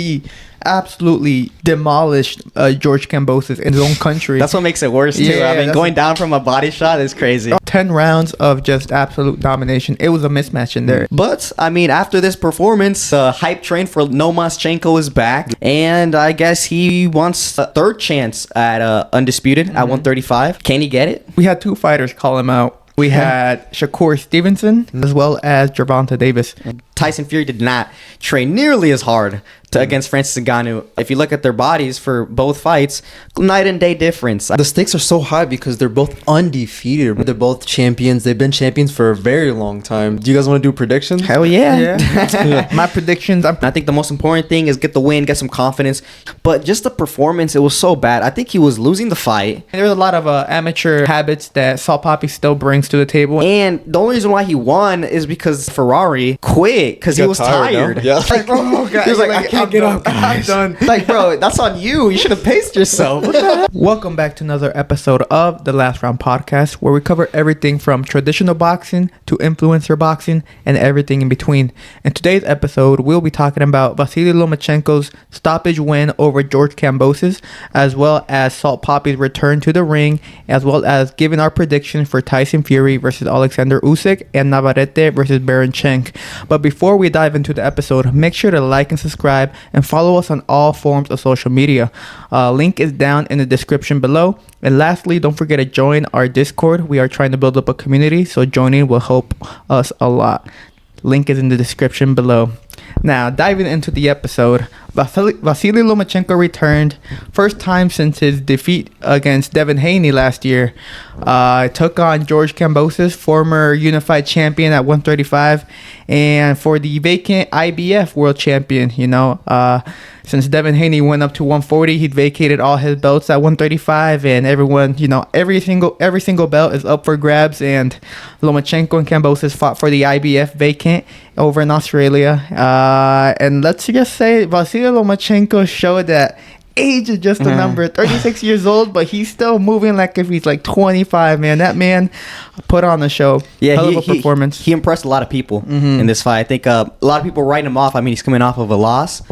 He absolutely demolished George Kambosos in his own country. That's what makes it worse, too. Yeah, I mean, going down from a body shot is crazy. 10 rounds of just absolute domination. It was a mismatch in there. But, I mean, after this performance, the hype train for Lomachenko is back. And I guess he wants a third chance at undisputed at 135. Can he get it? We had two fighters call him out. We had Shakur Stevenson as well as Gervonta Davis. Tyson Fury did not train nearly as hard against Francis Ngannou. If you look at their bodies for both fights, night and day difference. The stakes are so high because they're both undefeated. They're both champions. They've been champions for a very long time. Do you guys want to do predictions? Hell yeah. My predictions. I think the most important thing is get the win, get some confidence. But just the performance, it was so bad. I think he was losing the fight. There's a lot of amateur habits that Salt Papis still brings to the table. And the only reason why he won is because Ferrari quit because he was tired. Yeah. Like, oh, God. He was like, I can't get up, guys. I'm done. Like, bro, that's on you. You should have paced yourself. What the hell? Welcome back to another episode of the Last Round Podcast, where we cover everything from traditional boxing to influencer boxing and everything in between. In today's episode, we'll be talking about Vasyl Lomachenko's stoppage win over George Kambosos, as well as Salt Papis' return to the ring, as well as giving our prediction for Tyson Fury versus Alexander Usyk and Navarrete versus Berinchuk. But before we dive into the episode, make sure to like and subscribe and follow us on all forms of social media. Link is down in the description below. And lastly, don't forget to join our Discord. We are trying to build up a community, so joining will help us a lot. Link is in the description below. Now, diving into the episode, Vasyl Lomachenko returned. First time since his defeat against Devin Haney last year. Took on George Kambosos, former unified champion at 135. And for the vacant IBF world champion, since Devin Haney went up to 140, he vacated all his belts at 135. And everyone, every single belt is up for grabs. And Lomachenko and Kambosos fought for the IBF vacant over in Australia. And let's just say Vasyl Lomachenko showed that age is just a number. 36 years old, but he's still moving like if he's like 25, man. That man put on a show. Yeah, hell of a performance. He impressed a lot of people in this fight. I think a lot of people writing him off. I mean, he's coming off of a loss,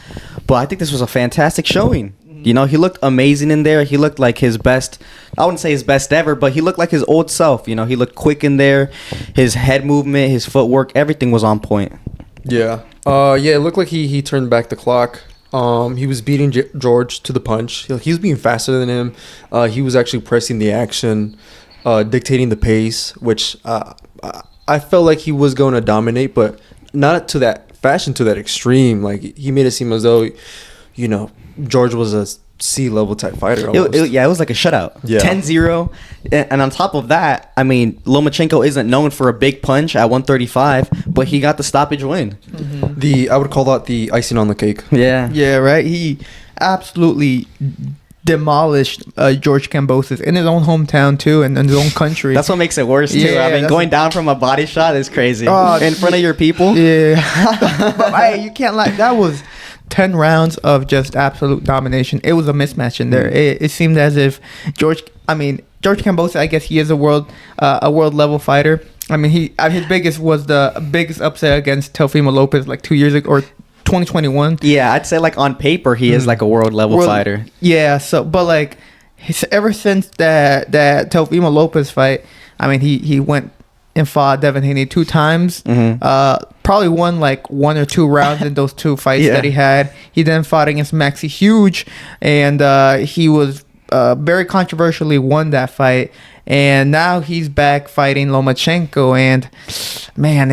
but I think this was a fantastic showing. He looked amazing in there. He looked like his best. I wouldn't say his best ever, but he looked like his old self. He looked quick in there. His head movement, his footwork, everything was on point. Yeah. It looked like he turned back the clock. He was beating George to the punch. He was being faster than him. He was actually pressing the action, dictating the pace, which I felt like he was going to dominate, but not to that fashion, to that extreme. Like, he made it seem as though, George was a C-level type fighter. It was like a shutout. Yeah. 10-0. And on top of that, I mean, Lomachenko isn't known for a big punch at 135, but he got the stoppage win. I would call that the icing on the cake. Yeah. Yeah, right. He absolutely demolished George Kambosos in his own hometown too, and in his own country. That's what makes it worse too. Yeah, I mean, going down from a body shot is crazy. In front of your people. Yeah. But, hey, you can't lie. That was 10 rounds of just absolute domination. It was a mismatch in there. It seemed as if George Kambosos, I guess he is a world level fighter. I mean, his biggest was the biggest upset against Teofimo Lopez like 2 years ago, or 2021. Yeah, I'd say like on paper he is like a world level fighter. Yeah, so but like ever since that Teofimo Lopez fight, I mean, he went and fought Devin Haney 2 times. Probably won like 1 or 2 rounds in those 2 fights that he had. He then fought against Maxi Huge, and he was very controversially won that fight. And now he's back fighting Lomachenko, and man,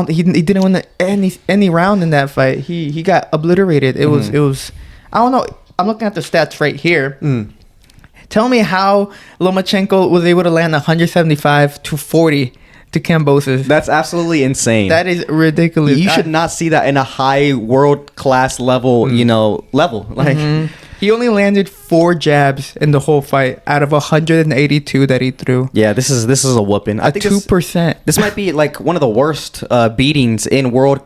he didn't win any round in that fight. He got obliterated. It was I don't know. I'm looking at the stats right here. Tell me how Lomachenko was able to land 175 to 40 to Kambosos. That's absolutely insane. That is ridiculous. You should not see that in a high world class level, level. Like he only landed 4 jabs in the whole fight out of 182 that he threw. Yeah, this is a whooping. I think 2%. This might be like one of the worst beatings in world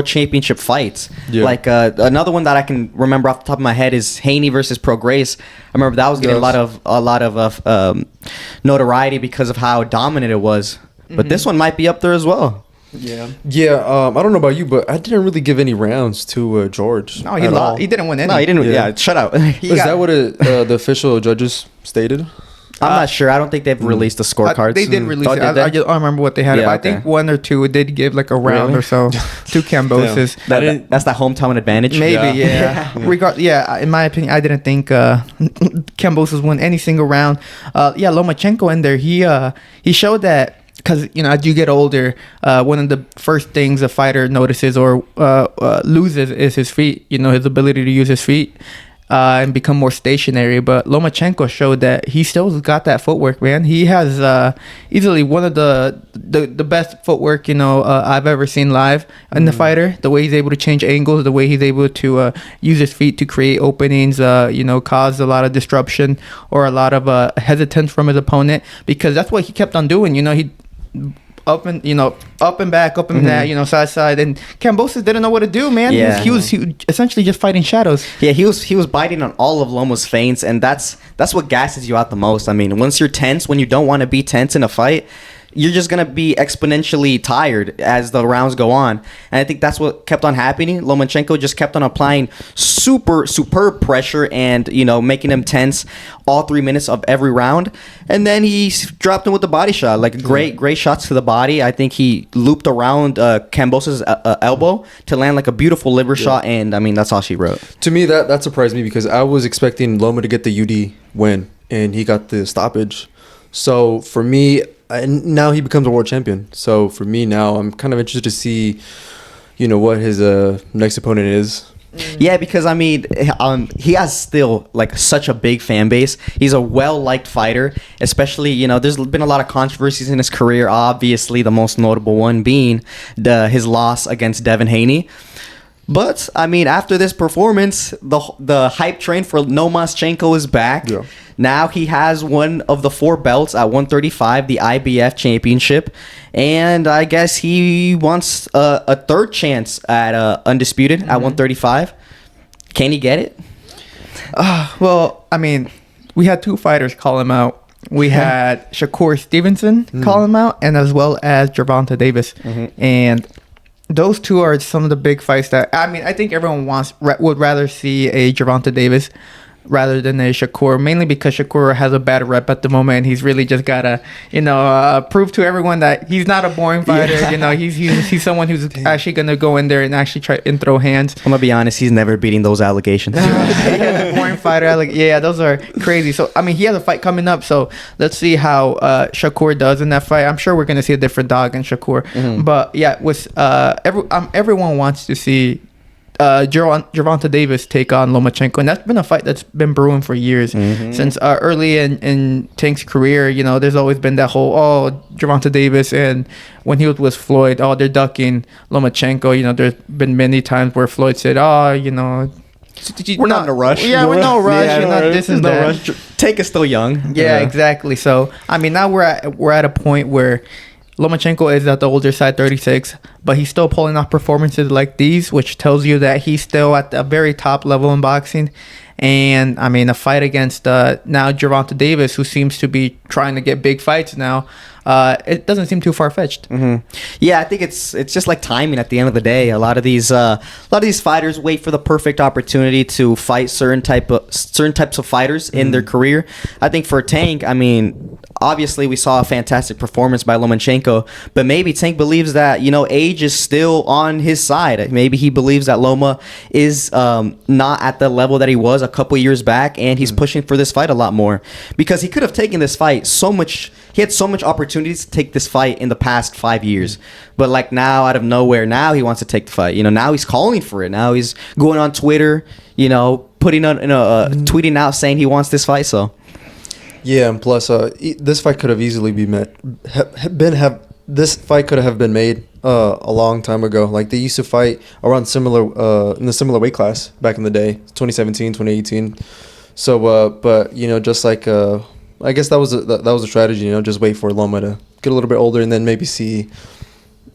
championship fights. Yeah. Like another one that I can remember off the top of my head is Haney versus Prograis. I remember that was getting a lot of notoriety because of how dominant it was. But this one might be up there as well. Yeah. I don't know about you, but I didn't really give any rounds to George. No, he lost. He didn't win any. No, he didn't. Yeah. Yeah, shut out. Is that what the official judges stated? I'm not sure. I don't think they've released the scorecards. They did release Oh, it. did they? I don't remember what they had. Yeah, But I okay. think one or two did give like a round Really? or so to Kambosos. That's that hometown advantage. Maybe, yeah. In my opinion, I didn't think Kambosos won any single round. Lomachenko in there, he showed that, because as you get older, one of the first things a fighter notices or loses is his feet. His ability to use his feet. And become more stationary, but Lomachenko showed that he still got that footwork, man. He has easily one of the best footwork I've ever seen live in the fighter. The way he's able to change angles, the way he's able to use his feet to create openings, cause a lot of disruption or a lot of hesitance from his opponent, because that's what he kept on doing. He up and back, up and that, side side, and Kambosos didn't know what to do, man. Yeah. He was essentially just fighting shadows. Yeah, he was biting on all of Loma's feints, and that's what gasses you out the most. I mean, once you're tense, when you don't want to be tense in a fight, you're just gonna be exponentially tired as the rounds go on. And I think that's what kept on happening. Lomachenko just kept on applying superb pressure and making him tense all 3 minutes of every round. And then he dropped him with the body shot, like great shots to the body. I think he looped around Kambosos' elbow to land like a beautiful liver shot. And I mean, that's all she wrote. To me, that surprised me, because I was expecting Loma to get the UD win, and he got the stoppage. So for me, now he becomes a world champion. So for me now, I'm kind of interested to see, what his next opponent is. Yeah, because I mean, he has still like such a big fan base. He's a well-liked fighter, especially there's been a lot of controversies in his career. Obviously, the most notable one being his loss against Devin Haney. But I mean, after this performance, the hype train for Lomachenko is back. Yeah. Now he has one of the 4 belts at 135, the IBF championship, and I guess he wants a third chance at undisputed at 135. Can he get it? Well, I mean, we had 2 fighters call him out. We had Shakur Stevenson call him out, and as well as Gervonta Davis. And those 2 are some of the big fights that, I mean, I think everyone would rather see a Gervonta Davis rather than a Shakur, mainly because Shakur has a bad rep at the moment, and he's really just gotta, prove to everyone that he's not a boring fighter. He's someone who's actually gonna go in there and actually try and throw hands. I'm gonna be honest, he's never beating those allegations. A boring fighter, those are crazy. So I mean, he has a fight coming up, so let's see how Shakur does in that fight. I'm sure we're gonna see a different dog in Shakur, but yeah, with everyone wants to see Gervonta Davis take on Lomachenko, and that's been a fight that's been brewing for years. Since early in Tank's career. There's always been that whole Gervonta Davis, and when he was with Floyd, they're ducking Lomachenko. There's been many times where Floyd said, we're not in a rush. Yeah, we're no rush. This is no that. rush. Tank is still young. Yeah, exactly. So I mean, now we're at a point where Lomachenko is at the older side, 36, but he's still pulling off performances like these, which tells you that he's still at the very top level in boxing. And I mean, a fight against now Gervonta Davis, who seems to be trying to get big fights now, it doesn't seem too far-fetched. Yeah, I think it's just like timing at the end of the day. A lot of these fighters wait for the perfect opportunity to fight certain types of fighters in their career. I think for Tank, I mean, obviously we saw a fantastic performance by Lomachenko, but maybe Tank believes that age is still on his side. Maybe he believes that Loma is not at the level that he was a couple years back, and he's pushing for this fight a lot more, because he could have taken this fight so much. He had so much opportunities to take this fight in the past 5 years, but like now, out of nowhere, now he wants to take the fight. Now he's calling for it. Now he's going on Twitter, putting on tweeting out saying he wants this fight. So yeah, and plus, this fight could have easily this fight could have been made a long time ago. Like, they used to fight around in the similar weight class back in the day, 2017, 2018. So, but just like I guess that was a strategy. Just wait for Loma to get a little bit older, and then maybe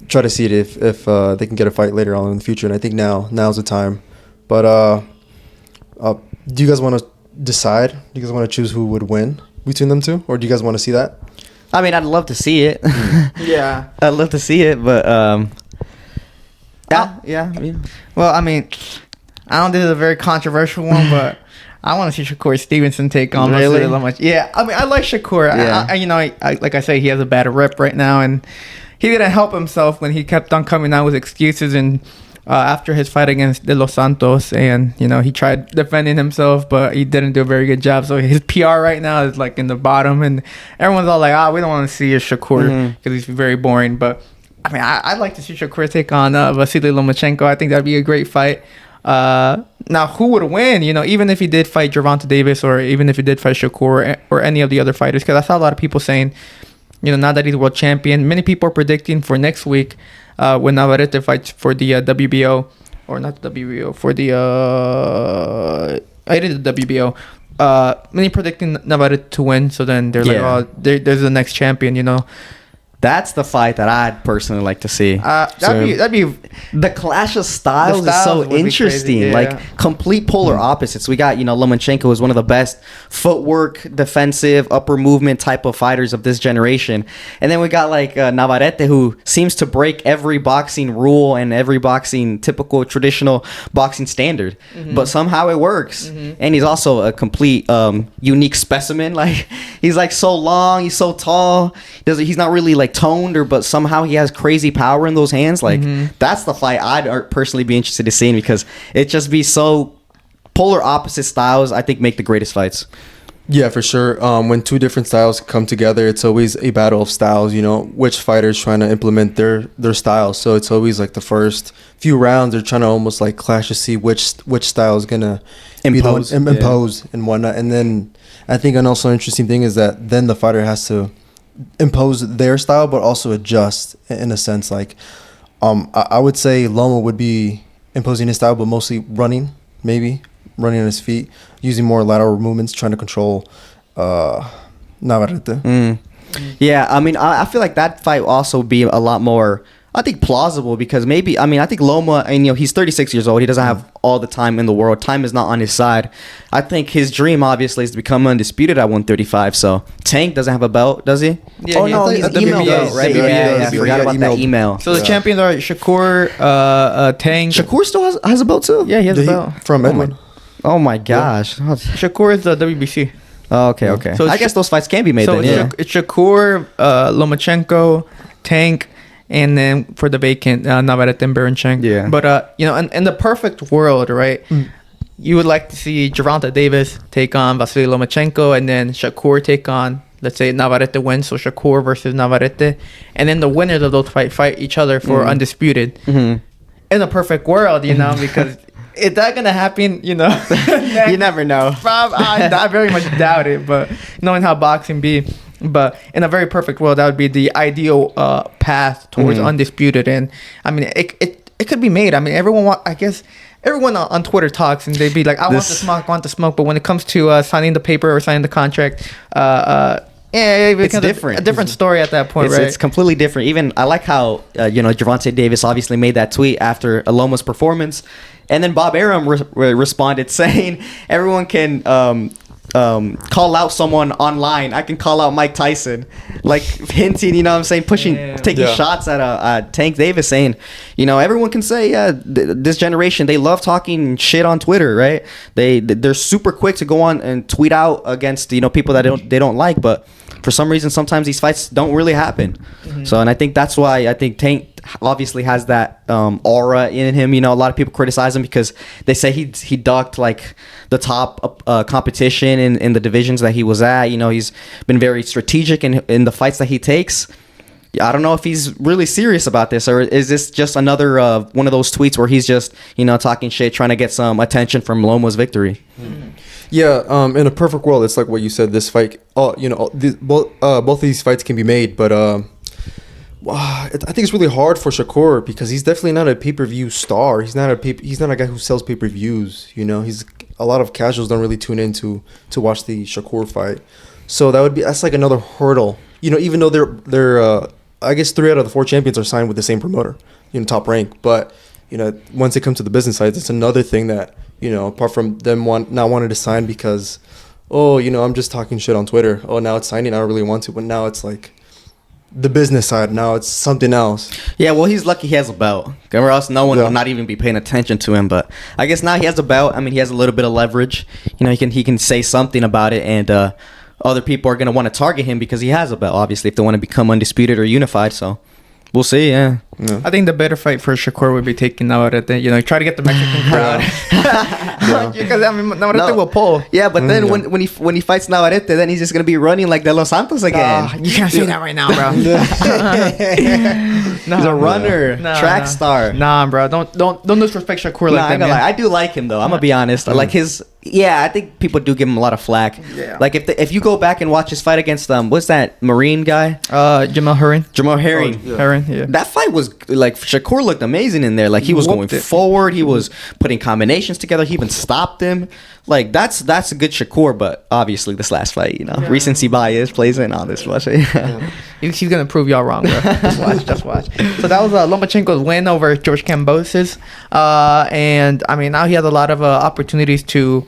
try to see it if they can get a fight later on in the future. And I think now's the time. But do you guys want to decide? Do you guys want to choose who would win between them two, or do you guys want to see that? I mean, I'd love to see it. Yeah. I'd love to see it, but yeah. Well, I mean, I don't think this is a very controversial one, but I want to see Shakur Stevenson take on Really? Vasyl Lomachenko. Yeah, I mean, I like Shakur. Yeah. I like I say, he has a bad rep right now, and he didn't help himself when he kept on coming out with excuses and after his fight against De Los Santos, and he tried defending himself, but he didn't do a very good job. So his PR right now is like in the bottom, and everyone's all like, we don't want to see a Shakur because he's very boring. But I mean, I'd like to see Shakur take on Vasyl Lomachenko. I think that'd be a great fight. Now, who would win? Even if he did fight Gervonta Davis, or even if he did fight Shakur or any of the other fighters, because I saw a lot of people saying, now that he's world champion, many people are predicting for next week when Navarrete fights for the WBO, or not the WBO, for the I did the WBO. Many predicting Navarrete to win, so then they're like, there's the next champion. That's the fight that I'd personally like to see. That'd be the clash of styles is so would be interesting. crazy, yeah. Like complete polar opposites. We got, Lomachenko is one of the best footwork, defensive, upper movement type of fighters of this generation. And then we got like Navarrete, who seems to break every boxing rule and every boxing typical traditional boxing standard. But somehow it works. And he's also a complete unique specimen. Like he's like so long, he's so tall. He's not really like toned, but somehow he has crazy power in those hands. Like that's the fight I'd personally be interested in seeing, because it just be so polar opposite styles. I think make the greatest fights. Yeah, for sure. When two different styles come together, it's always a battle of styles. Which fighter's trying to implement their style. So it's always like the first few rounds they're trying to almost like clash to see which style is gonna impose and whatnot. And then I think an also interesting thing is that then the fighter has to impose their style, but also adjust in a sense. Like, I would say Loma would be imposing his style, but mostly running on his feet, using more lateral movements, trying to control Navarrete. Yeah, I mean, I feel like that fight will also be a lot more, I think, plausible, because I think Loma, and he's 36 years old. He doesn't have all the time in the world. Time is not on his side. I think his dream, obviously, is to become undisputed at 135. So Tank doesn't have a belt, does he? Yeah, he's the email WBA, belt, right? WBA, I forgot about that email. So the champions are Shakur, Tank. Shakur still has a belt too? Yeah, he has a belt. From Edwin. Oh my gosh. Shakur is the WBC. Oh, okay. So I guess those fights can be made so then, it's Shakur, Lomachenko, Tank, and then for the vacant, Navarrete and Berinchuk. Yeah. But, in the perfect world, right, you would like to see Gervonta Davis take on Vasyl Lomachenko, and then Shakur take on, let's say, Navarrete wins, so Shakur versus Navarrete, and then the winners of those fight each other for undisputed. In a perfect world, because... Is that gonna happen? You never know. I very much doubt it, but knowing how boxing be, but in a very perfect world, that would be the ideal path towards undisputed. And I mean, it could be made. I mean, everyone on Twitter talks, and they'd be like, I want the smoke, but when it comes to signing the paper or signing the contract, it's different. A different story at that point, right? It's completely different. Even I like how Gervonta Davis obviously made that tweet after Loma's performance, and then Bob Arum responded saying everyone can call out someone online. I can call out Mike Tyson, like hinting, taking shots at Tank Davis, saying, everyone can say, this generation, they love talking shit on Twitter, right? They're super quick to go on and tweet out against people that they don't like, but for some reason sometimes these fights don't really happen. So, and I think that's why I think Tank obviously has that aura in him. A lot of people criticize him because they say he ducked like the top competition in the divisions that he was at. He's been very strategic in the fights that he takes. I don't know if he's really serious about this, or is this just another one of those tweets where he's just talking shit, trying to get some attention from Loma's victory. Yeah, in a perfect world, it's like what you said. This fight, both of these fights can be made, but I think it's really hard for Shakur because he's definitely not a pay-per-view star. He's not a guy who sells pay-per-views. He's a lot of casuals don't really tune in to watch the Shakur fight, so that's like another hurdle. Even though they're I guess 3 out of the 4 champions are signed with the same promoter, Top Rank, but once it comes to the business side, it's another thing that apart from them not wanting to sign because I'm just talking shit on Twitter. Oh, now it's signing. I don't really want to, but now it's like the business side. Now it's something else. Yeah, well, he's lucky he has a belt. Or else no one will not even be paying attention to him. But I guess now he has a belt. I mean, he has a little bit of leverage. You know, he can say something about it, and other people are going to want to target him because he has a belt, obviously, if they want to become undisputed or unified. So we'll see, yeah. I think the better fight for Shakur would be taking Navarrete. You know, try to get the Mexican crowd. Because I mean, Navarrete will pull. Yeah, but then when he fights Navarrete, then he's just gonna be running like De Los Santos again. You can't say that right now, bro. He's a runner, track star. Nah, bro, don't disrespect Shakur like that, man. I do like him though. I'm gonna be honest. I like his. Yeah, I think people do give him a lot of flack. Yeah. Like if you go back and watch his fight against what's that Marine guy? Jamal Herring. Herring. Yeah. That fight was like Shakur looked amazing in there. Like he was going forward. He was putting combinations together. He even stopped him. Like that's a good Shakur. But obviously this last fight, recency bias plays in on this one. He's gonna prove y'all wrong, bro. Just watch. So that was Lomachenko's win over George Kambosos. And I mean now he has a lot of opportunities to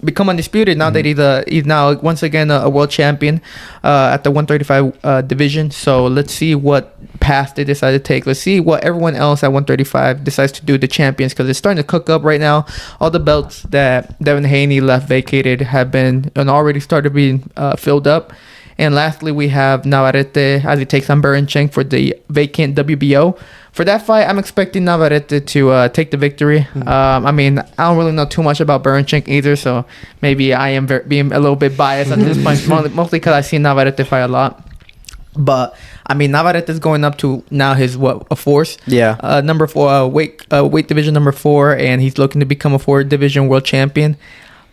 become undisputed now that he's now once again a world champion at the 135 division. So let's see what path they decide to take. Let's see what everyone else at 135 decides to do, the champions, because it's starting to cook up right now. All the belts that Devin Haney left vacated have been and already started being filled up. And lastly, we have Navarrete as he takes on Berinchuk for the vacant WBO. For that fight, I'm expecting Navarrete to take the victory. I mean, I don't really know too much about Berinchuk either, so maybe I am being a little bit biased at this point, mostly because I see Navarrete fight a lot. But I mean, Navarrete is going up to now his a force. Yeah. Number 4 weight division number 4, and he's looking to become a 4 division world champion.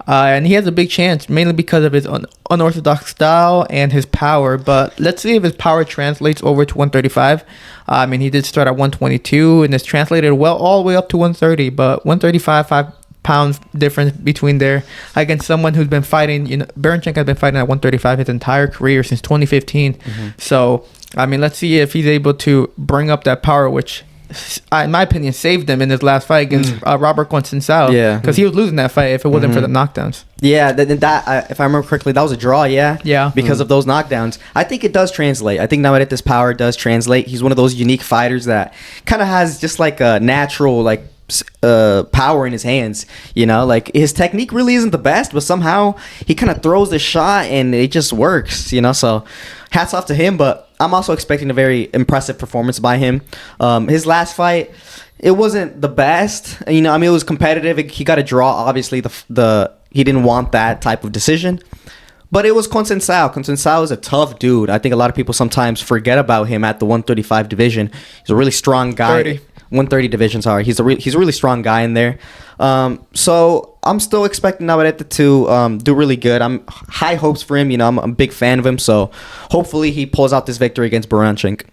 And he has a big chance, mainly because of his unorthodox style and his power. But let's see if his power translates over to 135. I mean, he did start at 122, and it's translated well all the way up to 130. But 135, 5 pounds difference between there against someone who's been fighting. Berinchuk has been fighting at 135 his entire career since 2015. So, I mean, let's see if he's able to bring up that power, which, in my opinion, saved him in his last fight against Robert Conceição. Yeah, because he was losing that fight if it wasn't for the knockdowns. Yeah, that if I remember correctly, that was a draw. Yeah, because of those knockdowns. I think it does translate. I think Navarrete's power does translate. He's one of those unique fighters that kind of has just like a natural power in his hands. Like his technique really isn't the best, but somehow he kind of throws the shot and it just works. So hats off to him. But I'm also expecting a very impressive performance by him. His last fight, it wasn't the best. I mean, it was competitive. He got a draw. Obviously, he didn't want that type of decision. But it was Conceição. Conceição is a tough dude. I think a lot of people sometimes forget about him at the 135 division. He's a really strong guy. 130 division, sorry. He's a really strong guy in there. So I'm still expecting Navarrete to do really good. I'm high hopes for him. I'm a big fan of him. So hopefully he pulls out this victory against Berinchuk.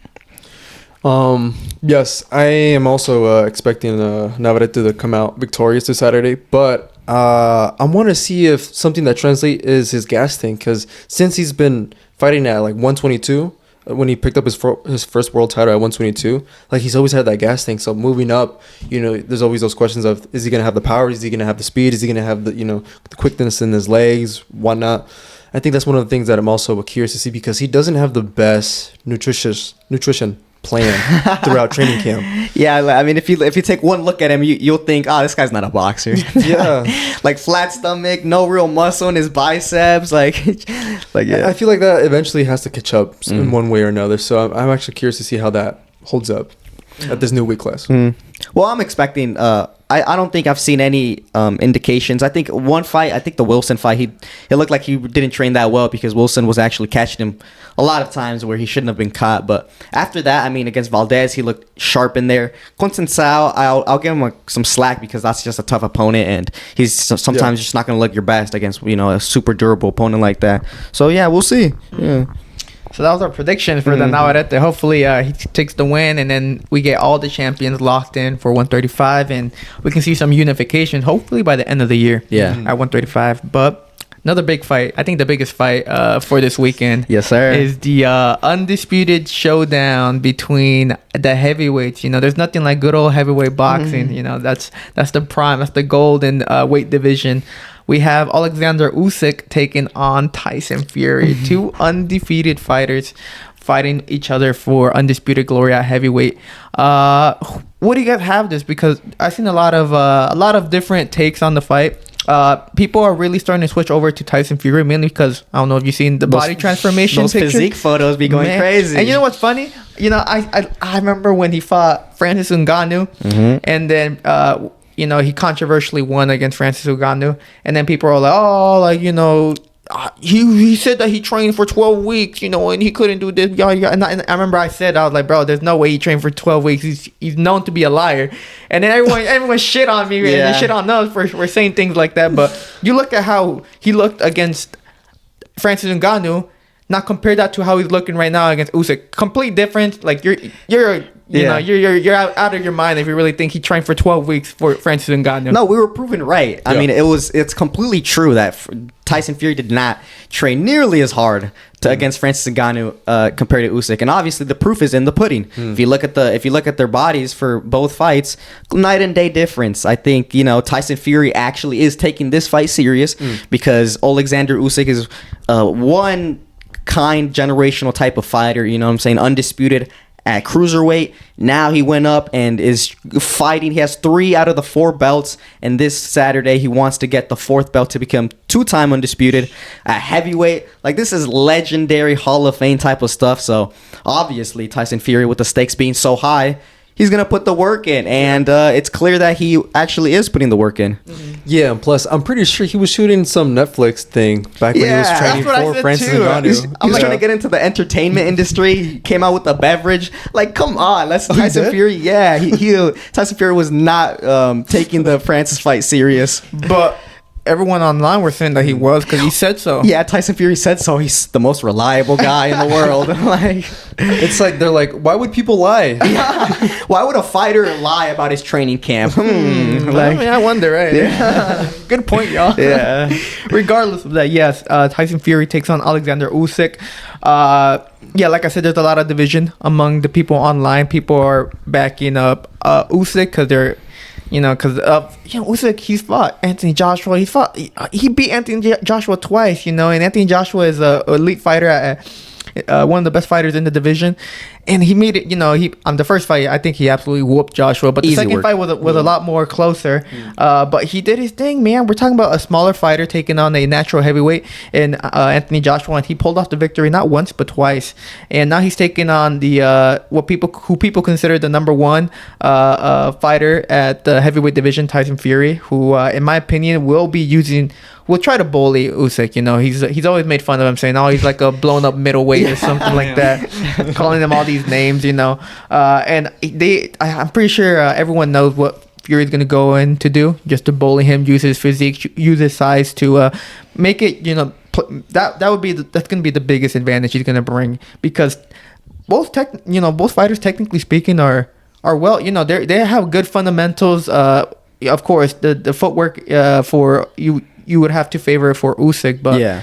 Yes, I am also expecting Navarrete to come out victorious this Saturday, but I want to see if something that translates is his gas tank, because since he's been fighting at like 122, when he picked up his first world title at 122, like he's always had that gas tank. So moving up, there's always those questions of, is he gonna have the power? Is he gonna have the speed? Is he gonna have the the quickness in his legs, whatnot? I think that's one of the things that I'm also curious to see, because he doesn't have the best nutrition plan throughout training camp. Yeah, I mean, if you take one look at him, you'll think, this guy's not a boxer. Yeah. Like flat stomach, no real muscle in his biceps, yeah. I feel like that eventually has to catch up in one way or another. So I'm actually curious to see how that holds up at this new weight class. Well, I'm expecting. I don't think I've seen any indications. I think one fight, the Wilson fight, it looked like he didn't train that well, because Wilson was actually catching him a lot of times where he shouldn't have been caught. But after that, I mean, against Valdez, he looked sharp in there. Conceição, I'll give him some slack, because that's just a tough opponent, and he's sometimes just not going to look your best against a super durable opponent like that. So yeah, we'll see. Yeah. So that was our prediction for the Navarrete. Hopefully he takes the win, and then we get all the champions locked in for 135, and we can see some unification hopefully by the end of the year at 135. But another big fight, I think the biggest fight for this weekend, yes sir, is the undisputed showdown between the heavyweights. There's nothing like good old heavyweight boxing. That's the prime, that's the golden weight division. We have Alexander Usyk taking on Tyson Fury, two undefeated fighters fighting each other for undisputed glory at heavyweight. What do you guys have this? Because I've seen a lot of different takes on the fight. People are really starting to switch over to Tyson Fury, mainly because I don't know if you've seen the body transformation. Those pictures. physique photos be going crazy. And you know what's funny? You know, I remember when he fought Francis Ngannou, and then you know, he controversially won against Francis Ngannou, and then people are like, oh, like, you know, he said that he trained for 12 weeks, you know, and he couldn't do this. And I remember I was like, bro, there's no way he trained for 12 weeks. He's known to be a liar. And then everyone shit on me, and they shit on us for saying things like that. But you look at how he looked against Francis Ngannou. Now compare that to how he's looking right now against Usyk. Complete difference. Like you're you're out of your mind if you really think he trained for 12 weeks for Francis Ngannou. No, we were proven right. I mean, it's completely true that Tyson Fury did not train nearly as hard against Francis Ngannou compared to Usyk, and obviously the proof is in the pudding. If you look at their bodies for both fights, night and day difference. I think, you know, Tyson Fury actually is taking this fight serious because Alexander Usyk is one kind generational type of fighter, you know what I'm saying, undisputed at cruiserweight. Now he went up and is fighting. He has 3 out of the 4 belts, and this Saturday he wants to get the 4th belt to become 2-time undisputed at heavyweight. Like, this is legendary Hall of Fame type of stuff. So obviously Tyson Fury, with the stakes being so high, he's gonna put the work in, and it's clear that he actually is putting the work in. Yeah, and plus I'm pretty sure he was shooting some Netflix thing back when he was training for Francis Ngannou. I'm trying to get into the entertainment industry. He came out with a beverage. Like, come on, Tyson Fury. Yeah, Tyson Fury was not taking the Francis fight serious, but everyone online were saying that he was, because he said so. Yeah, Tyson Fury said so. He's the most reliable guy in the world. Like, it's like, they're like, why would people lie? Why would a fighter lie about his training camp? Like, I mean, I wonder, right? Yeah. Good point, y'all. Yeah. Regardless of that, yes, Tyson Fury takes on Alexander Usyk. Yeah, like I said, there's a lot of division among the people online. People are backing up Usyk because they're, you know, because Usyk, he's fought Anthony Joshua. He beat Anthony Joshua twice, you know, and Anthony Joshua is a elite fighter, one of the best fighters in the division. And he made it, you know, on the first fight, I think he absolutely whooped Joshua. But the second fight was a lot more closer. But he did his thing, man. We're talking about a smaller fighter taking on a natural heavyweight in Anthony Joshua, and he pulled off the victory not once but twice. And now he's taking on the who people consider the number 1 fighter at the heavyweight division, Tyson Fury, who, in my opinion, will try to bully Usyk. You know, he's always made fun of him, saying, "Oh, he's like a blown up middleweight or something like that," calling him all these names. You know, and I'm pretty sure everyone knows what Fury's gonna go in to do, just to bully him, use his physique, use his size to make it. You know, that's gonna be the biggest advantage he's gonna bring, because both fighters, technically speaking, are well. You know, they have good fundamentals. Of course, the footwork for you would have to favor for Usyk, but yeah.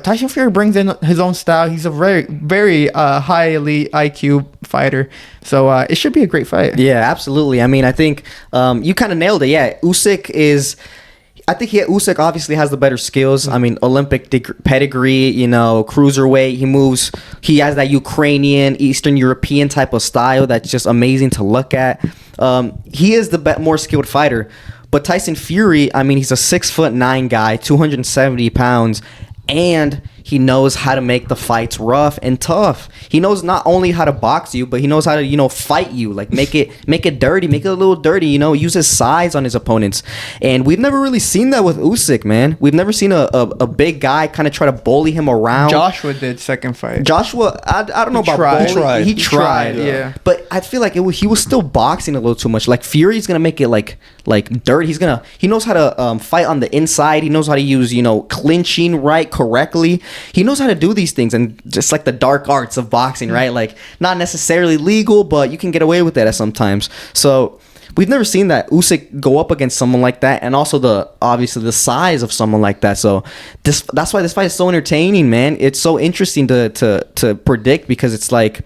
Tyson Fury brings in his own style. He's a very, very highly IQ fighter, so it should be a great fight. Yeah, absolutely. I mean, I think you kind of nailed it. Yeah, Usyk obviously has the better skills. I mean, Olympic pedigree, you know, cruiserweight. He has that Ukrainian, Eastern European type of style that's just amazing to look at. He is the more skilled fighter. But Tyson Fury, I mean, he's a 6'9" guy, 270 pounds, and he knows how to make the fights rough and tough. He knows not only how to box you, but he knows how to, you know, fight you, like make it dirty, make it a little dirty, you know, use his size on his opponents. And we've never really seen that with Usyk, man. We've never seen a big guy kind of try to bully him around. Joshua did second fight. Joshua, I don't know about bully. He tried. Yeah. But I feel like he was still boxing a little too much. Like, Fury's gonna make it like dirt. He knows how to fight on the inside. He knows how to use, you know, clinching correctly. He knows how to do these things, and just like the dark arts of boxing, right? Like, not necessarily legal, but you can get away with that at sometimes. So we've never seen that Usyk go up against someone like that, and also obviously the size of someone like that. So that's why this fight is so entertaining, man. It's so interesting to predict, because it's like,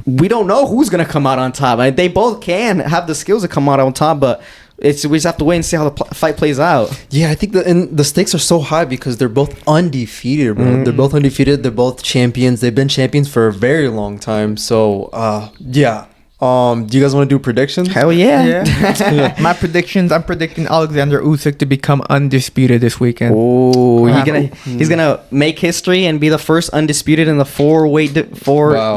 we don't know who's gonna come out on top. I mean, they both can have the skills to come out on top, but we just have to wait and see how the fight plays out. Yeah, I think the stakes are so high because they're both undefeated, bro. They're both undefeated. They're both champions. They've been champions for a very long time. So, yeah. Do you guys want to do predictions? Hell yeah. My predictions, I'm predicting Alexander Usyk to become undisputed this weekend. Oh, he's gonna make history and be the first undisputed in the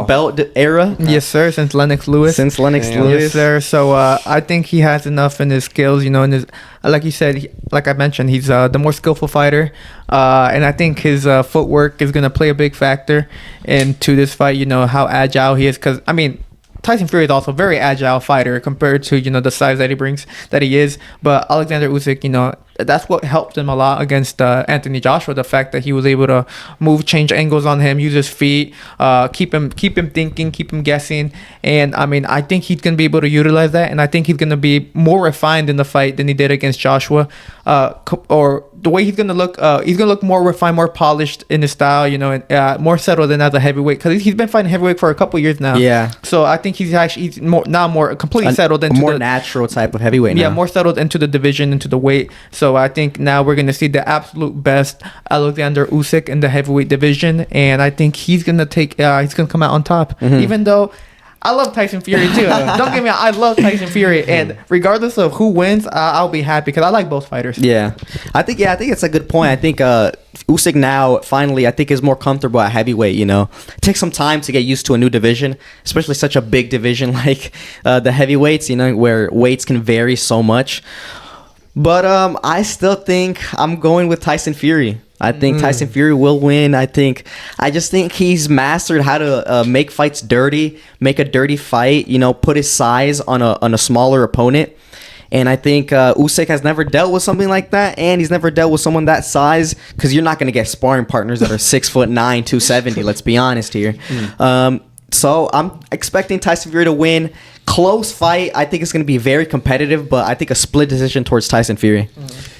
belt era. Yes, sir. Since Lennox Lewis. Yes, sir. So I think he has enough in his skills, in his, like you said, like I mentioned, he's the more skillful fighter, and I think his footwork is gonna play a big factor into this fight. How agile he is, because Tyson Fury is also a very agile fighter compared to the size that he is. But Alexander Usyk, that's what helped him a lot against Anthony Joshua. The fact that he was able to change angles on him, use his feet, keep him thinking, keep him guessing. And I think he's gonna be able to utilize that, and I think he's gonna be more refined in the fight than he did against Joshua. Or the way he's gonna look more refined, more polished in his style, and more settled than as a heavyweight, because he's been fighting heavyweight for a couple years now. Yeah. So I think he's more completely settled into more natural type of heavyweight. Yeah, more settled into the division, into the weight. So I think now we're going to see the absolute best Alexander Usyk in the heavyweight division, and I think he's going to come out on top. Even though I love Tyson Fury too. Don't get me wrong, I love Tyson Fury, and regardless of who wins, I'll be happy because I like both fighters. Yeah, I think it's a good point. I think Usyk now finally, I think, is more comfortable at heavyweight. It takes some time to get used to a new division, especially such a big division like the heavyweights. Where weights can vary so much. But I still think I'm going with Tyson Fury. I think Tyson Fury will win. I just think he's mastered how to make fights dirty, make a dirty fight. Put his size on a smaller opponent. And I think Usyk has never dealt with something like that, and he's never dealt with someone that size, because you're not going to get sparring partners that are 6'9", 270. Let's be honest here. So I'm expecting Tyson Fury to win. Close fight. I think it's going to be very competitive, but I think a split decision towards Tyson Fury.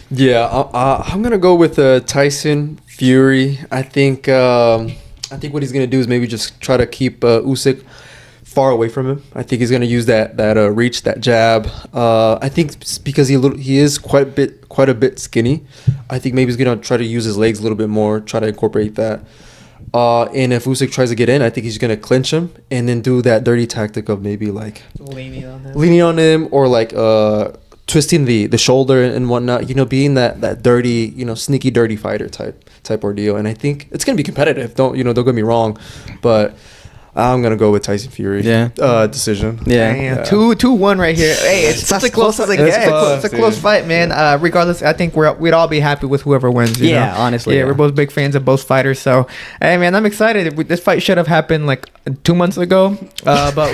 Yeah, I'm gonna go with Tyson Fury. I think what he's gonna do is maybe just try to keep Usyk far away from him. I think he's gonna use that reach, that jab. I think because he is quite a bit skinny. I think maybe he's gonna try to use his legs a little bit more, try to incorporate that. And if Usyk tries to get in, I think he's gonna clinch him and then do that dirty tactic of maybe like leaning on him or like twisting the shoulder and whatnot, being that dirty, sneaky dirty fighter type ordeal. And I think it's gonna be competitive. Don't get me wrong, but I'm gonna go with Tyson Fury. Yeah. Decision. Yeah. 2-1 right here. Hey, it's such a close as it gets. It's a close fight, man. Regardless, I think we'd all be happy with whoever wins. You know? Honestly. Yeah, we're both big fans of both fighters. So, hey, man, I'm excited. This fight should have happened like 2 months ago, but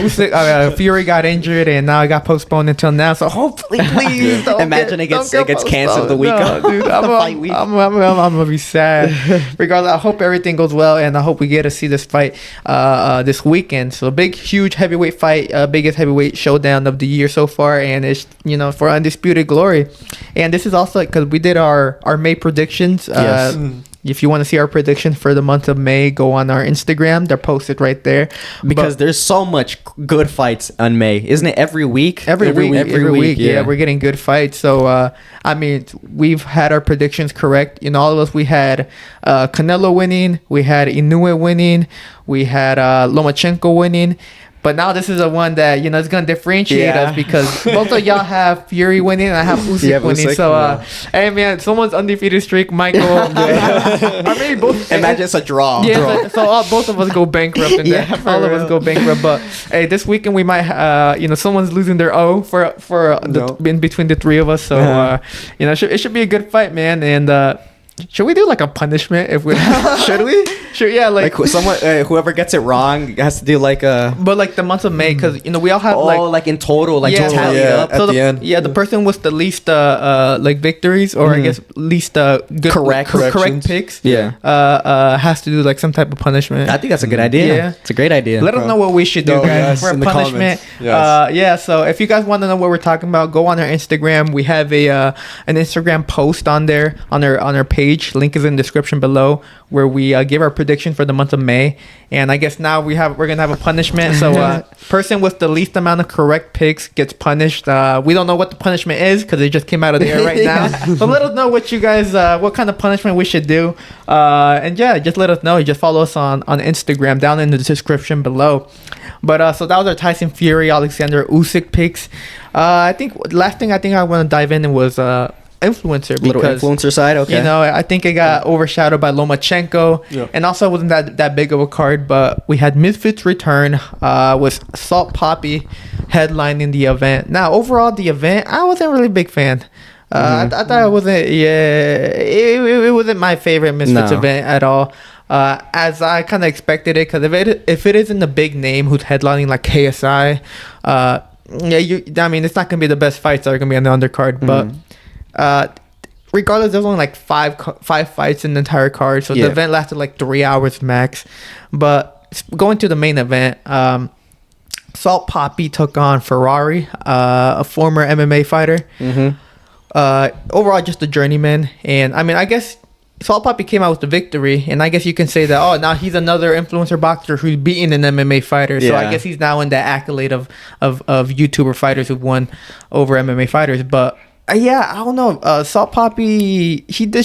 Fury got injured and now it got postponed until now. So hopefully, please, don't imagine it gets canceled the week. No, dude, I'm gonna be sad. Regardless, I hope everything goes well, and I hope we get to see this fight this weekend. So big, huge heavyweight fight, biggest heavyweight showdown of the year so far, and it's for undisputed glory. And this is also because we did our May predictions. Yes. If you want to see our predictions for the month of May, go on our Instagram. They're posted right there. Because there's so much good fights on May. Isn't it every week? Every week. Yeah, we're getting good fights. So, we've had our predictions correct. All of us, we had Canelo winning. We had Inoue winning. We had Lomachenko winning. But now this is a one that, it's going to differentiate us because both of y'all have Fury winning and I have Usyk winning. So, hey, man, someone's undefeated streak might go. Both. Imagine it's a draw. Yeah, so both of us go bankrupt in that. All of us go bankrupt. But, hey, this weekend we might, someone's losing their O in between the three of us. So, it should be a good fight, man. And, should we do like a punishment if we should we? Sure, yeah, like someone whoever gets it wrong has to do like a. But like the month of May, because we all have like in total, tally up. So the end. The person with the least victories or I guess least good correct picks. Has to do like some type of punishment. I think that's a good idea. Yeah, it's a great idea. Let us know what we should do, guys, for a punishment. Yes. So if you guys want to know what we're talking about, go on our Instagram. We have an Instagram post on there on our page. page. Link is in the description below, where we give our prediction for the month of May. And I guess now we're gonna have a punishment. So person with the least amount of correct picks gets punished. We don't know what the punishment is because it just came out of the air right now. So let us know what you guys, what kind of punishment we should do. And yeah, just let us know. You just follow us on Instagram down in the description below. But so that was our Tyson Fury, Alexander Usyk picks. I think last thing I want to dive in was influencer, because little influencer side. Okay, you know, I think it got overshadowed by Lomachenko, and also wasn't that big of a card. But we had Misfits return with Salt Papis headlining the event. Now overall, the event I wasn't really a big fan. I thought it wasn't. Yeah, it wasn't my favorite Misfits event at all. As I kind of expected it, because if it isn't a big name who's headlining like KSI, I mean, it's not gonna be the best fights that are gonna be on the undercard. But regardless, there's only like five fights in the entire card, so the event lasted like 3 hours max. But going to the main event, Salt Papis took on Ferrari, a former MMA fighter. Overall, just a journeyman, and I mean, I guess Salt Papis came out with the victory, and I guess you can say that, oh, now he's another influencer boxer who's beaten an MMA fighter. So I guess he's now in the accolade of YouTuber fighters who've won over MMA fighters. But yeah, I don't know. Salt Papis, he did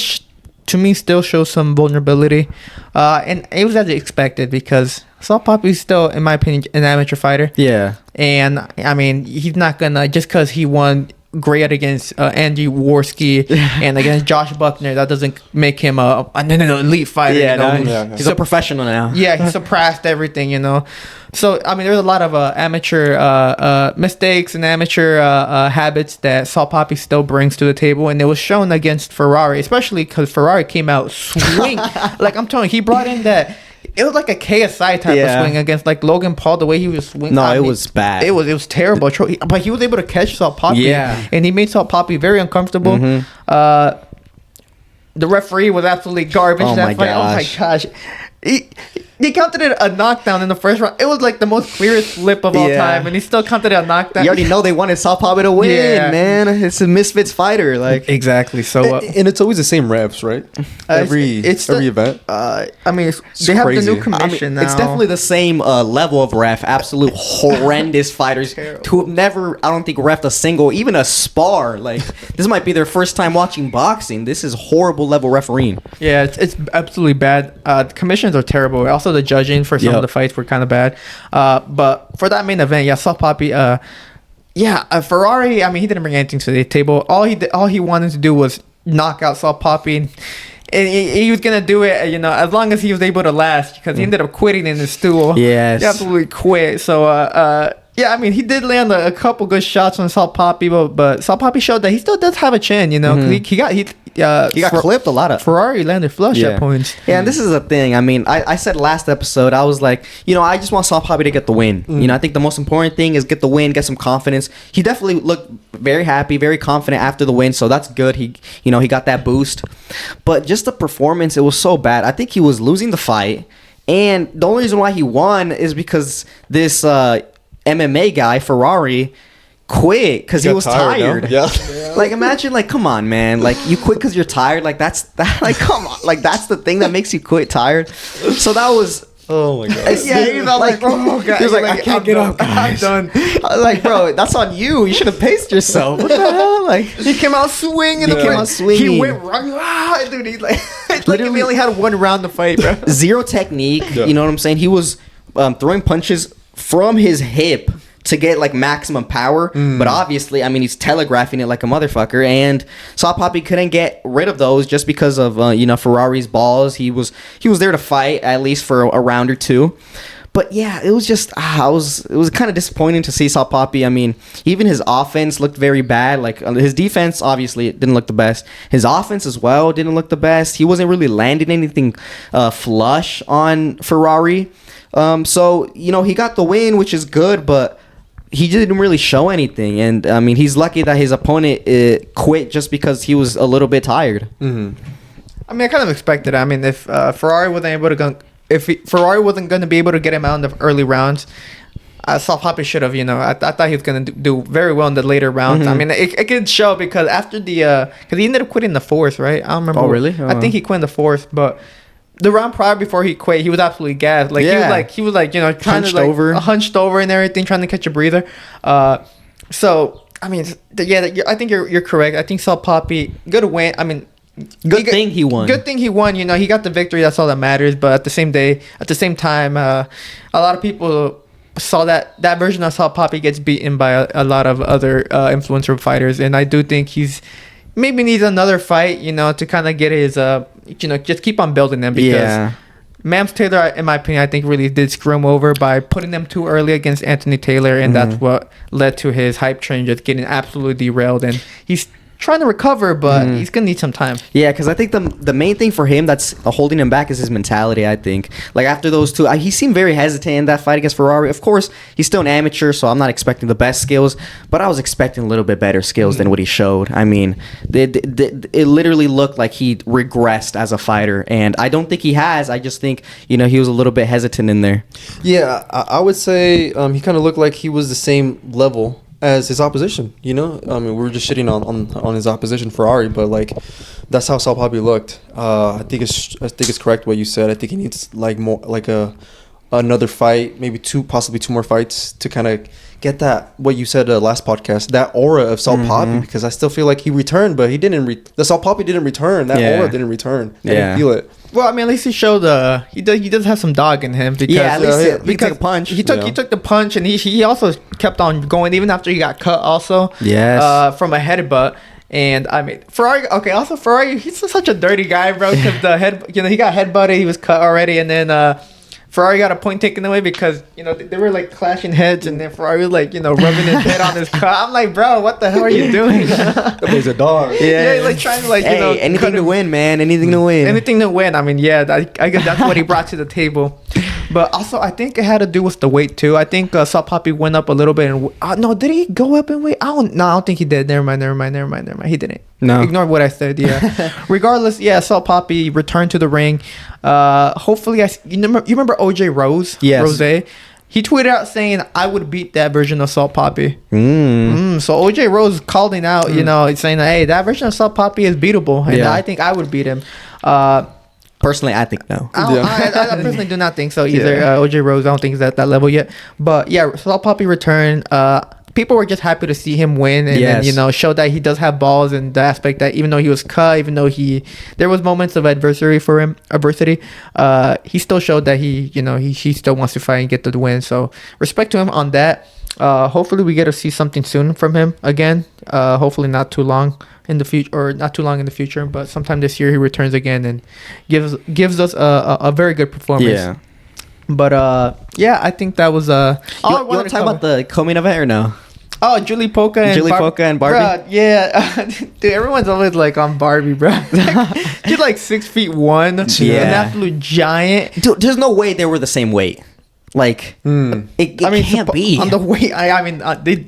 to me still shows some vulnerability, and it was as expected, because Salt Papis is still, in my opinion, an amateur fighter. Yeah, and I mean, he's not gonna, just because he won great against Andy Warski and against Josh Buckner, that doesn't make him an elite fighter. He's a professional now. Yeah, he surpassed everything, you know. So I mean, there's a lot of amateur mistakes and amateur habits that Salt Papis still brings to the table, and it was shown against Ferrari, especially because Ferrari came out swing. Like I'm telling you, he brought in that. It was like a KSI type of swing against like Logan Paul, the way he was swinging. No, it was bad. It was terrible. But he was able to catch Salt Papis. And he made Salt Papis very uncomfortable. The referee was absolutely garbage. Oh my gosh. He counted it a knockdown in the first round. It was like the most clearest flip of all time, and he still counted it a knockdown. You already know they wanted Salt Papis to win, man. It's a Misfits fighter, like exactly. So and it's always the same refs, right? Every event. I mean, they have the new commission now. It's definitely the same level of ref. Absolute horrendous fighters who have never, I don't think, refed a single, even a spar. Like this might be their first time watching boxing. This is horrible level refereing. Yeah, it's absolutely bad. The commissions are terrible. Also, the judging for some of the fights were kind of bad. But for that main event, Salt Papis, Ferrari, I mean, he didn't bring anything to the table. All he wanted to do was knock out Salt Papis. And he was gonna do it, you know, as long as he was able to last, because he ended up quitting in his stool. Yes, he absolutely quit. So yeah, I mean, he did land a couple good shots on Salt Papis, but Salt Papis showed that he still does have a chin, you know. He got clipped a lot of. Ferrari landed flush at points. Yeah, and this is the thing. I mean, I said last episode, I was like, you know, I just want Salt Papis to get the win. You know, I think the most important thing is get the win, get some confidence. He definitely looked very happy, very confident after the win, so that's good. He got that boost. But just the performance, it was so bad. I think he was losing the fight, and the only reason why he won is because this MMA guy, Ferrari, quit because he was tired. Like imagine, like, come on, man, like you quit because you're tired. Like like come on, like that's the thing that makes you quit tired. So that was. Oh my god! He was like, oh god, he was like, I can't get up, guys. I'm done. Like, bro, that's on you. You should have paced yourself. What the hell? Like, he came out swinging. He went right, dude. He like he only had one round to fight, bro. Zero technique. You know what I'm saying? He was throwing punches from his hip to get like maximum power, but obviously, I mean, he's telegraphing it like a motherfucker, and Salt Papis couldn't get rid of those just because of Ferrari's balls. He was there to fight at least for a round or two. But yeah, it was just it was kind of disappointing to see Salt Papis. I mean, even his offense looked very bad. Like his defense, obviously, didn't look the best. His offense as well didn't look the best. He wasn't really landing anything flush on Ferrari. So he got the win, which is good, but he didn't really show anything. And I mean, he's lucky that his opponent quit just because he was a little bit tired. I mean, I kind of expected it. I mean, if Ferrari wasn't going to be able to get him out in the early rounds, Salt Papis should have, I thought he was going to do very well in the later rounds. I mean, it could show because after because he ended up quitting the fourth, right? I don't remember. Oh, really? I think he quit in the fourth, but the round prior before he quit, he was absolutely gassed. Like, he was like, trying hunched to, like, over. Hunched over and everything, trying to catch a breather. So, I mean, I think you're correct. I think Salt Papis, good win. I mean, Good thing he won. Good thing he won. He got the victory. That's all that matters. But at the same time, a lot of people saw that version of Salt Papis gets beaten by a lot of other influencer fighters, and I do think he's maybe needs another fight, to kind of get his, just keep on building them because Mams Taylor, in my opinion, I think really did screw him over by putting them too early against Anthony Taylor, and that's what led to his hype train just getting absolutely derailed, and he's trying to recover, but he's gonna need some time. Yeah, because I think the main thing for him that's holding him back is his mentality. I think like after those two, he seemed very hesitant in that fight against Ferrari. Of course, he's still an amateur, so I'm not expecting the best skills, but I was expecting a little bit better skills than what he showed. I mean, it literally looked like he regressed as a fighter, and I don't think he has. I just think he was a little bit hesitant in there. Yeah, I would say he kind of looked like he was the same level as his opposition, I mean, we were just shitting on his opposition, Ferrari, but like that's how Salt Papis looked. I think it's correct what you said. I think he needs like more like another fight, maybe possibly two more fights to kind of get that what you said last podcast, that aura of Salt Papis, because I still feel like he returned, but he didn't. The Salt Papis didn't return. That aura didn't return. I didn't feel it. Well, I mean, at least he showed he does have some dog in him because at least he took a punch. He took the punch, and he also kept on going even after he got cut. Also, from a headbutt. And I mean, Ferrari. Okay, also Ferrari. He's such a dirty guy, bro. Because the head, he got headbutted. He was cut already, and then Ferrari got a point taken away because they were like clashing heads, and then Ferrari was like rubbing his head on his car. I'm like, bro, what the hell are you doing? That boy's a dog. Yeah, like trying to anything to win, man. Anything to win. Anything to win. I mean, I guess that's what he brought to the table. But also, I think it had to do with the weight too. I think Salt Papis went up a little bit. And no, did he go up in weight? I don't think he did. Never mind. He didn't. No. Ignore what I said. Yeah. Regardless, Salt Papis returned to the ring. Hopefully, you remember OJ Rose? Yes. Rose. He tweeted out saying, "I would beat that version of Salt Papis." So OJ Rose called him out, saying, "Hey, that version of Salt Papis is beatable, and I think I would beat him." Personally, I think no. I personally do not think so either. OJ Rose, I don't think he's at that level yet. But Salt Papis returned. People were just happy to see him win, and then, show that he does have balls, and the aspect that even though he was cut, even though there was moments of adversity for him, he still showed that he still wants to fight and get the win. So respect to him on that. Hopefully we get to see something soon from him again. Hopefully not too long in the future, or not too long in the future, but sometime this year he returns again and gives us a very good performance. Yeah. But I think that was you want to talk about the co-main event or no? Oh, Poca and Barbie. Bruh, yeah, dude, everyone's always like on Barbie, bro. She's like 6'1", an absolute giant. Dude, there's no way they were the same weight. Like, it can't be. On the weight,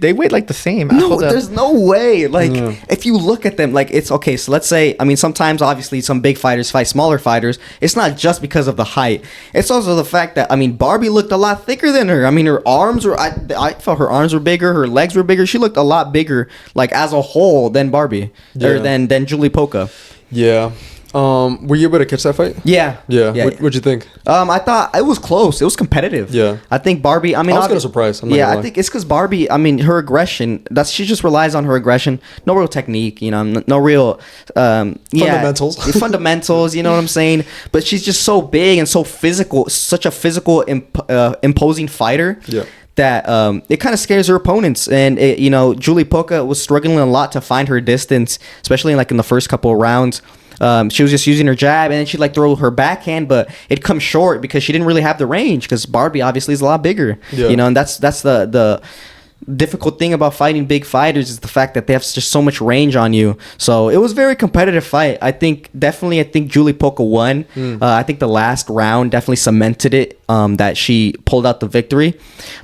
they weigh like the same. No, there's no way. Like, if you look at them, like, it's okay. So let's say, sometimes obviously some big fighters fight smaller fighters. It's not just because of the height. It's also the fact that, Barbie looked a lot thicker than her. Her arms were, I felt her arms were bigger. Her legs were bigger. She looked a lot bigger, like, as a whole than Barbie. Or than Poca. Yeah. Were you able to catch that fight? Yeah. What'd you think? I thought it was close. It was competitive. Yeah. I think Barbie. I was kind of surprised. I think it's because Barbie. Her aggression. She just relies on her aggression. No real technique. No real. Fundamentals. Fundamentals. You know what I'm saying? But she's just so big and so physical. Such a physical, imposing fighter. Yeah. That it kind of scares her opponents, and Julie Poca was struggling a lot to find her distance, especially in the first couple of rounds. She was just using her jab, and then she'd throw her backhand, but it'd come short because she didn't really have the range, because Barbie obviously is a lot bigger. And that's the difficult thing about fighting big fighters, is the fact that they have just so much range on you. So it was a very competitive fight. I think Julie Poca won. I think the last round definitely cemented it, that she pulled out the victory.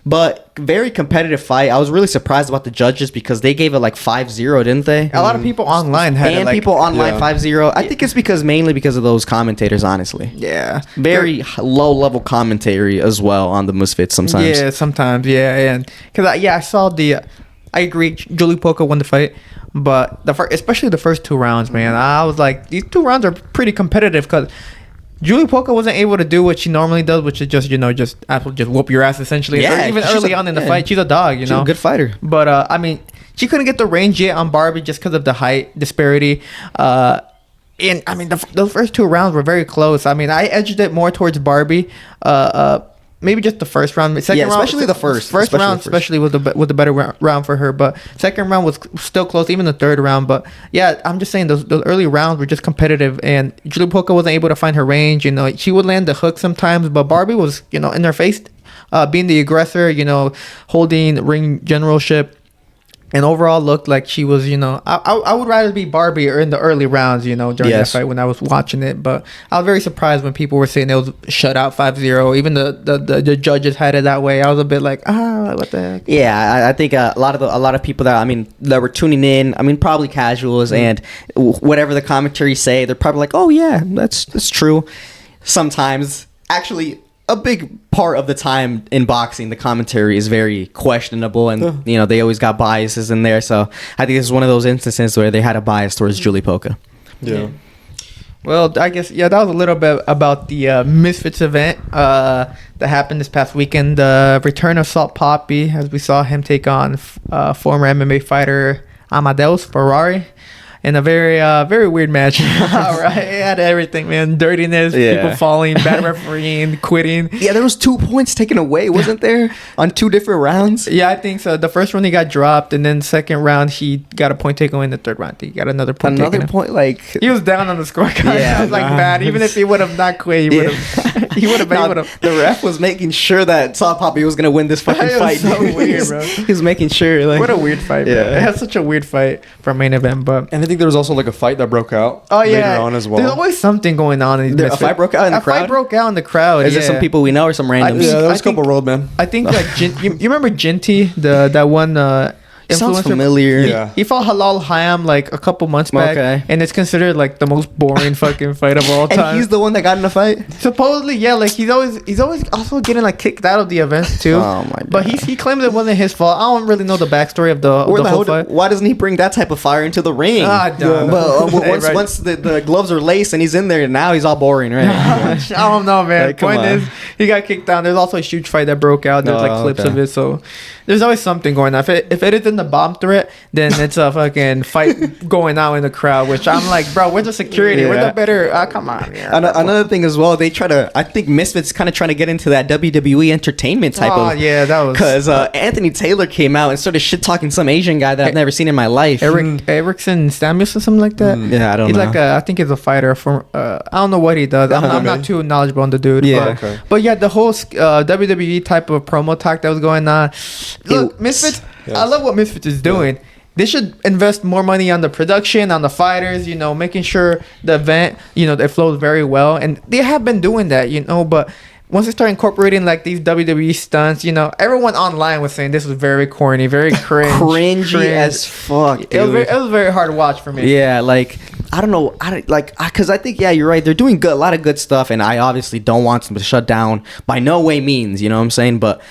But very competitive fight. I was really surprised about the judges because they gave it like 5-0, didn't they? A lot of people online had it, and like, people online Yeah. 5-0. I think it's mainly because of those commentators, honestly. yeah, Very low level commentary as well on the Misfits sometimes. Yeah, sometimes, yeah, and because I saw I agree. Julie Poca won the fight, but especially the first 2 rounds, man. I was like, these 2 rounds are pretty competitive because Julie Poca wasn't able to do what she normally does, which is just absolutely just whoop your ass essentially. Yeah, Even she's early a- on in the yeah. fight, she's a dog, She's a good fighter. But I mean, she couldn't get the range yet on Barbie just because of the height disparity. And I mean, the first 2 rounds were very close. I mean, I edged it more towards Barbie. Maybe just the first round. Second round, especially the first. First round, especially was the better round for her. But second round was still close. Even the third round. But yeah, I'm just saying those early rounds were just competitive. And Julie Poca wasn't able to find her range. You know, she would land the hook sometimes, but Barbie was, in her face, being the aggressor. Holding ring generalship. And overall looked like she was, I would rather be Barbie or in the early rounds, during that fight when I was watching it. But I was very surprised when people were saying it was shut out 5-0. Even the judges had it that way. I was a bit like, what the heck? Yeah, I think a lot of people that were tuning in, probably casuals and whatever the commentary say, they're probably like, oh yeah, that's true. Sometimes, actually, a big part of the time in boxing, the commentary is very questionable, and they always got biases in there. So I think this is one of those instances where they had a bias towards Julie Poca. Yeah. Well, I guess that was a little bit about the Misfits event that happened this past weekend. The return of Salt Papis, as we saw him take on former MMA fighter Amadeus Ferrari. In a very, very weird match. Right? It had everything, man. Dirtiness, people falling, bad refereeing, quitting. Yeah, there was 2 points taken away, wasn't there? On 2 different rounds? Yeah, I think so. The first round he got dropped, and then second round he got a point taken away. In the third round he got another point taken away. Point, like... He was down on the scorecard. Yeah, I was like, man, even if he would have not quit, he would have. He would have. The ref was making sure that Salt Papis was going to win this fucking fight. So weird, bro. He was making sure. Like, what a weird fight, bro. Yeah. It had such a weird fight for a main event, but... And I think there was also like a fight that broke out later on as well. There's always something going on in these a fight broke out in the crowd? A fight broke out in the crowd. Is it some people we know or some randoms? Yeah, there was a I think- couple roadmen. I think like you remember Jinty, that one Sounds influencer? familiar. Yeah. He fought Halal Hayam like a couple months back, Okay. and it's considered like the most boring fucking fight of all And time. he's the one that got in the fight? Supposedly, yeah, like he's always also getting like kicked out of the events too. Oh my god. But he claims it wasn't his fault. I don't really know the backstory of the whole fight. Why doesn't he bring that type of fire into the ring? Dumb. Well, Hey, right. once the gloves are laced and he's in there, now he's all boring, right? I don't know, man. Like, come Point on. is, he got kicked down. There's also a huge fight that broke out. There's like clips okay. of it, so there's always something going on. If it isn't the bomb threat, then it's a fucking fight going out in the crowd. Which I'm like, bro, where's the security? Yeah. Where's the better? Come on, yeah. Another thing as well, I think Misfits kind of trying to get into that WWE entertainment type of. yeah, that was Because Anthony Taylor came out and started shit talking some Asian guy that I've never seen in my life. Erickson Samuelson, something like that. Yeah, I don't He's know. like I think he's a fighter from I don't know what he does. I'm not too knowledgeable on the dude. Yeah. but, Okay. but yeah, the whole WWE type of promo talk that was going on. Look, Misfits. Yes. I love what Misfits is doing. They should invest more money on the production, on the fighters. Making sure the event, it flows very well, and they have been doing that. But once they start incorporating like these WWE stunts, everyone online was saying this was very corny, very cringe, Cringy as fuck, dude. It was very hard to watch for me. Yeah, like I don't know, because I think you're right. They're doing a lot of good stuff, and I obviously don't want them to shut down by no way means. You know what I'm saying? But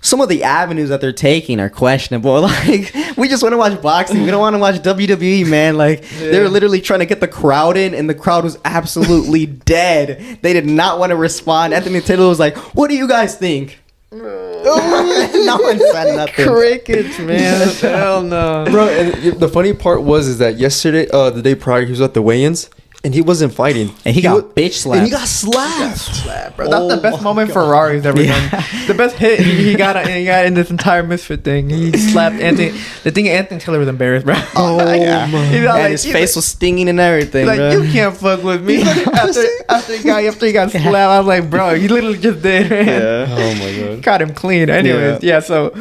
some of the avenues that they're taking are questionable. Like, we just want to watch boxing. We don't want to watch WWE, man. Like, they're literally trying to get the crowd in, and the crowd was absolutely dead. They did not want to respond. Anthony Taylor was like, "What do you guys think?" No one said nothing. Crickets, man. Hell no. Bro, and the funny part is that yesterday, the day prior, he was at the weigh-ins, and he wasn't fighting. And he got bitch slapped. And he got slapped. Bro, that's the best moment Ferrari's ever done. The best hit he got in this entire Misfit thing. He slapped Anthony. The thing Anthony Taylor was embarrassed, bro. Oh, yeah. my. He's And his face was stinging and everything, like, bro. you can't fuck with me. after he got slapped, I was like, bro, he literally just did. Man. Yeah. Oh, my God. Caught him clean. Anyways, yeah. So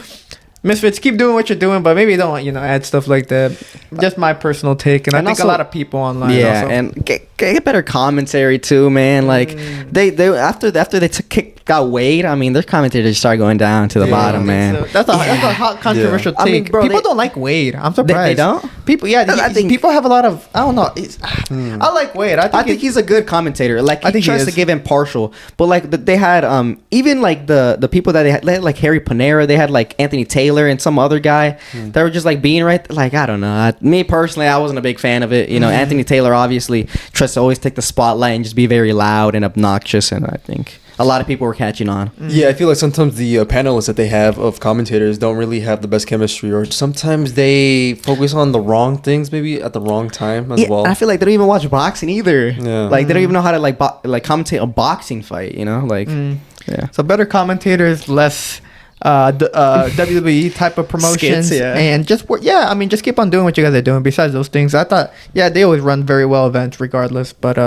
Misfits, keep doing what you're doing, but maybe don't add stuff like that. Just my personal take, and I think also, a lot of people online. Yeah, also. and get better commentary too, man. Like they after they got Wade. I mean, their commentators started going down to the bottom, man. So that's a hot controversial take. I mean, bro, people don't like Wade. I'm surprised. They don't. People, I think people have a lot of. I don't know. I like Wade. I think he's a good commentator. Like I think he tries to give impartial, but like they had even like the people that they had like Harry Panera. They had like Anthony Taylor and some other guy that were just like being right. Like I don't know. Me personally, I wasn't a big fan of it. Anthony Taylor obviously tries to always take the spotlight and just be very loud and obnoxious, and I think a lot of people were catching on. Yeah, I feel like sometimes the panelists that they have of commentators don't really have the best chemistry, or sometimes they focus on the wrong things maybe at the wrong time as well. I feel like they don't even watch boxing either. Yeah. Like they don't even know how to like commentate a boxing fight. Yeah. So better commentators, less WWE type of promotions, Skits, yeah. and just keep on doing what you guys are doing. Besides those things, I thought they always run very well events regardless. But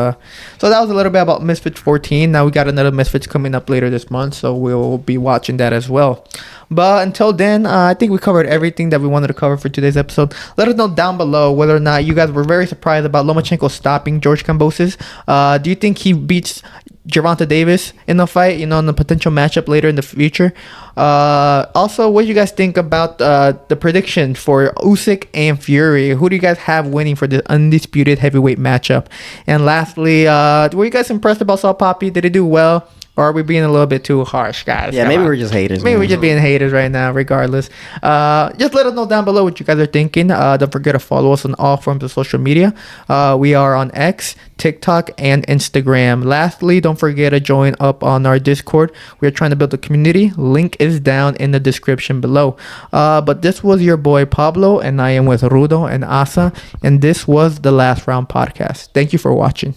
so that was a little bit about Misfits 14. Now we got another Misfits coming up later this month, so we'll be watching that as well. But until then, I think we covered everything that we wanted to cover for today's episode. Let us know down below whether or not you guys were very surprised about Lomachenko stopping George Kambosos. Do you think he beats Gervonta Davis in the fight, in the potential matchup later in the future? Also, what do you guys think about the prediction for Usyk and Fury? Who do you guys have winning for the undisputed heavyweight matchup? And lastly, were you guys impressed about Salt Papis? Did he do well? Or are we being a little bit too harsh, guys? Yeah, maybe we're just haters. Maybe we're just being haters right now, regardless. Just let us know down below what you guys are thinking. Don't forget to follow us on all forms of social media. We are on X, TikTok, and Instagram. Lastly, don't forget to join up on our Discord. We are trying to build a community. Link is down in the description below. But this was your boy Pablo, and I am with Rudo and Asa, and this was the Last Round Podcast. Thank you for watching.